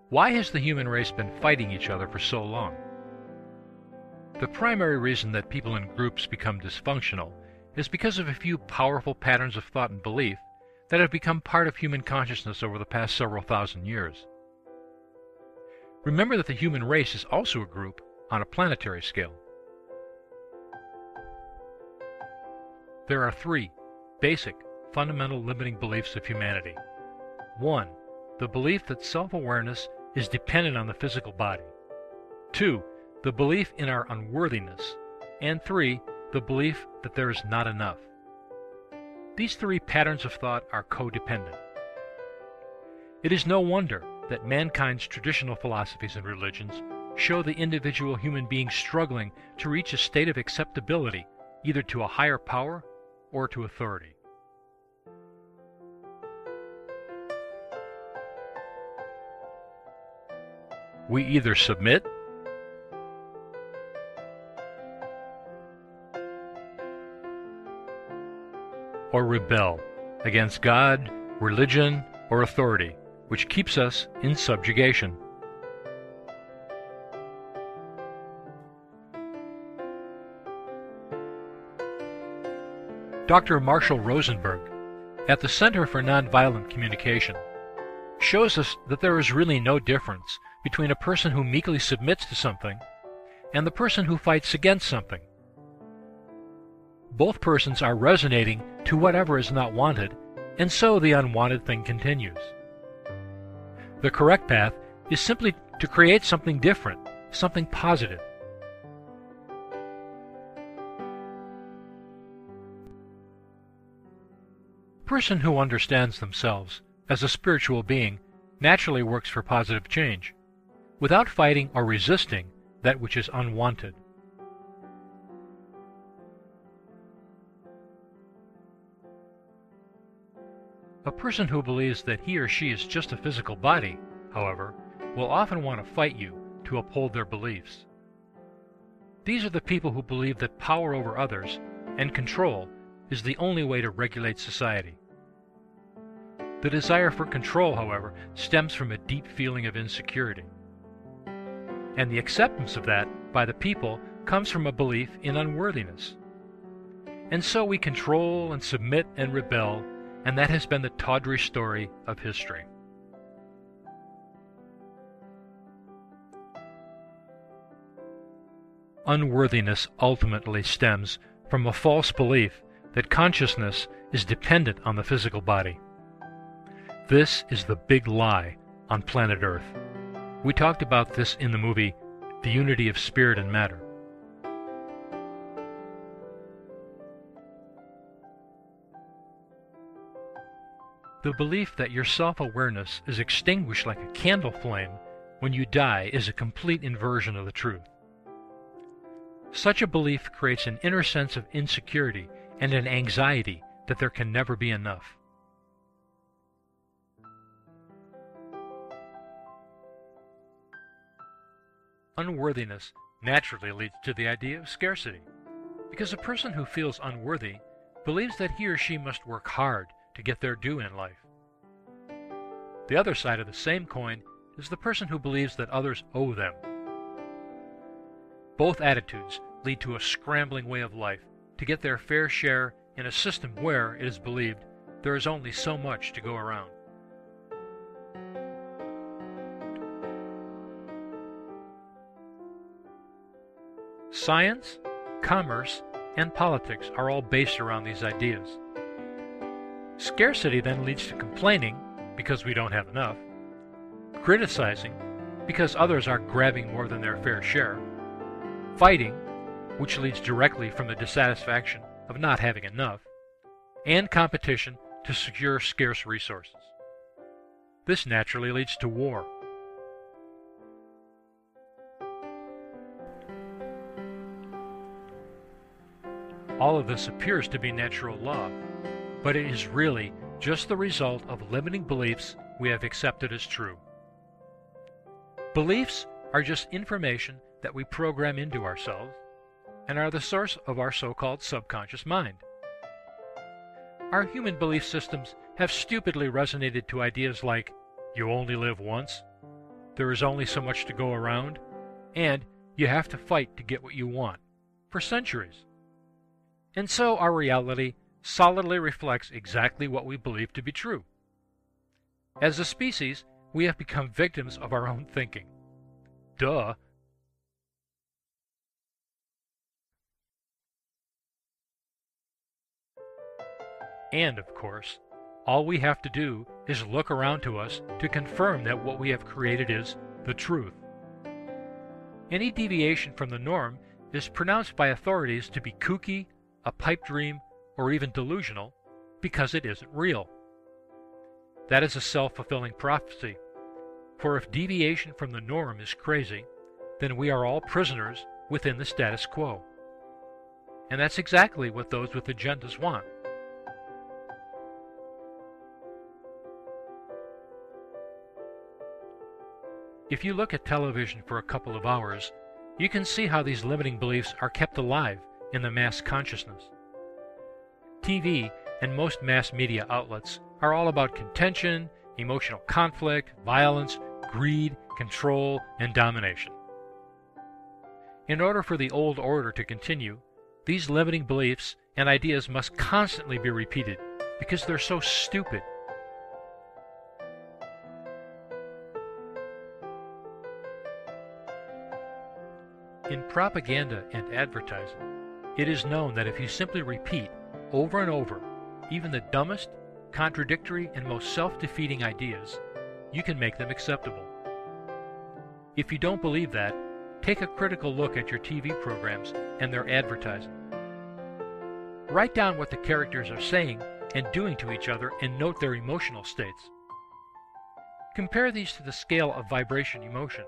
Why has the human race been fighting each other for so long? The primary reason that people in groups become dysfunctional is because of a few powerful patterns of thought and belief that have become part of human consciousness over the past several thousand years. Remember that the human race is also a group on a planetary scale. There are three basic, fundamental limiting beliefs of humanity. 1. The belief that self-awareness is dependent on the physical body. 2. The belief in our unworthiness. And 3. The belief that there is not enough. These three patterns of thought are codependent. It is no wonder that mankind's traditional philosophies and religions show the individual human being struggling to reach a state of acceptability either to a higher power or to authority. We either submit or rebel against God, religion, or authority, which keeps us in subjugation. Dr. Marshall Rosenberg, at the Center for Nonviolent Communication, shows us that there is really no difference between a person who meekly submits to something and the person who fights against something. Both persons are resonating to whatever is not wanted, and so the unwanted thing continues. The correct path is simply to create something different, something positive. A person who understands themselves as a spiritual being naturally works for positive change, without fighting or resisting that which is unwanted. A person who believes that he or she is just a physical body, however, will often want to fight you to uphold their beliefs. These are the people who believe that power over others and control is the only way to regulate society. The desire for control, however, stems from a deep feeling of insecurity. And the acceptance of that by the people comes from a belief in unworthiness. And so we control and submit and rebel, and that has been the tawdry story of history. Unworthiness ultimately stems from a false belief that consciousness is dependent on the physical body. This is the big lie on planet Earth. We talked about this in the movie The Unity of Spirit and Matter. The belief that your self-awareness is extinguished like a candle flame when you die is a complete inversion of the truth. Such a belief creates an inner sense of insecurity and an anxiety that there can never be enough. Unworthiness naturally leads to the idea of scarcity, because a person who feels unworthy believes that he or she must work hard to get their due in life. The other side of the same coin is the person who believes that others owe them. Both attitudes lead to a scrambling way of life to get their fair share in a system where, it is believed, there is only so much to go around. Science, commerce, and politics are all based around these ideas. Scarcity then leads to complaining because we don't have enough, criticizing because others are grabbing more than their fair share, fighting, which leads directly from the dissatisfaction of not having enough, and competition to secure scarce resources. This naturally leads to war. All of this appears to be natural law, but it is really just the result of limiting beliefs we have accepted as true. Beliefs are just information that we program into ourselves and are the source of our so-called subconscious mind. Our human belief systems have stupidly resonated to ideas like, you only live once, there is only so much to go around, and you have to fight to get what you want, for centuries. And so our reality solidly reflects exactly what we believe to be true. As a species, we have become victims of our own thinking. Duh. And, of course, all we have to do is look around to us to confirm that what we have created is the truth. Any deviation from the norm is pronounced by authorities to be kooky, a pipe dream, or even delusional, because it isn't real. That is a self-fulfilling prophecy, for if deviation from the norm is crazy, then we are all prisoners within the status quo. And that's exactly what those with agendas want. If you look at television for a couple of hours, you can see how these limiting beliefs are kept alive in the mass consciousness. TV and most mass media outlets are all about contention, emotional conflict, violence, greed, control, and domination. In order for the old order to continue, these limiting beliefs and ideas must constantly be repeated because they're so stupid. In propaganda and advertising, it is known that if you simply repeat over and over even the dumbest, contradictory, and most self-defeating ideas, you can make them acceptable. If you don't believe that, take a critical look at your TV programs and their advertising. Write down what the characters are saying and doing to each other and note their emotional states. Compare these to the scale of vibration emotion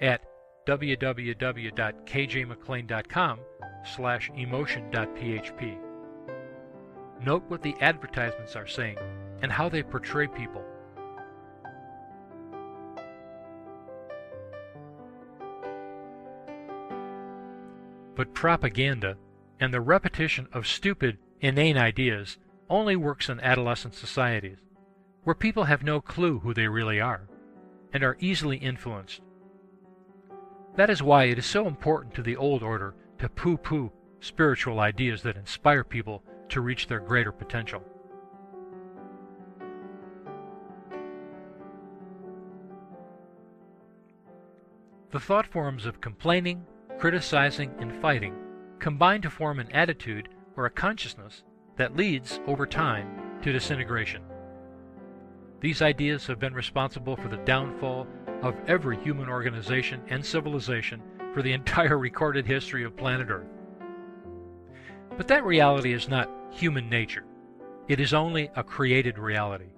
at www.kjmclean.com/emotion.php. Note what the advertisements are saying and how they portray people. But propaganda and the repetition of stupid, inane ideas only works in adolescent societies, where people have no clue who they really are and are easily influenced. That is why it is so important to the old order to pooh-pooh spiritual ideas that inspire people to reach their greater potential. The thought forms of complaining, criticizing, and fighting combine to form an attitude or a consciousness that leads, over time, to disintegration. These ideas have been responsible for the downfall of every human organization and civilization for the entire recorded history of planet Earth. But that reality is not human nature. It is only a created reality.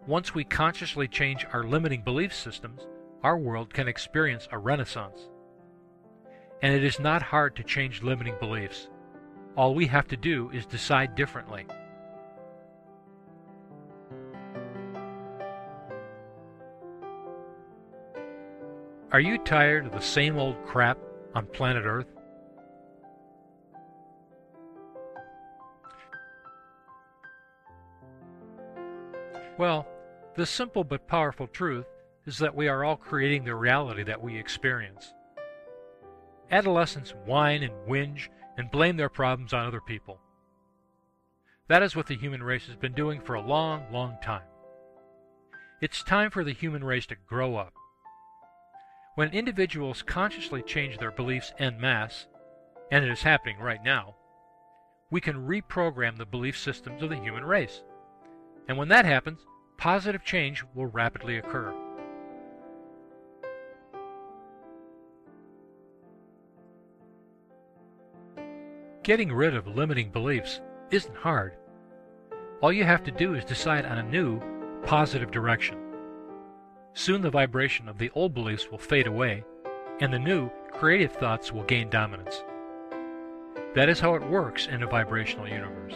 Once we consciously change our limiting belief systems, our world can experience a renaissance. And it is not hard to change limiting beliefs. All we have to do is decide differently. Are you tired of the same old crap on planet Earth? Well, the simple but powerful truth is that we are all creating the reality that we experience. Adolescents whine and whinge and blame their problems on other people. That is what the human race has been doing for a long, long time. It's time for the human race to grow up. When individuals consciously change their beliefs en masse, and it is happening right now, we can reprogram the belief systems of the human race. And when that happens, positive change will rapidly occur. Getting rid of limiting beliefs isn't hard. All you have to do is decide on a new, positive direction. Soon the vibration of the old beliefs will fade away, and the new, creative thoughts will gain dominance. That is how it works in a vibrational universe.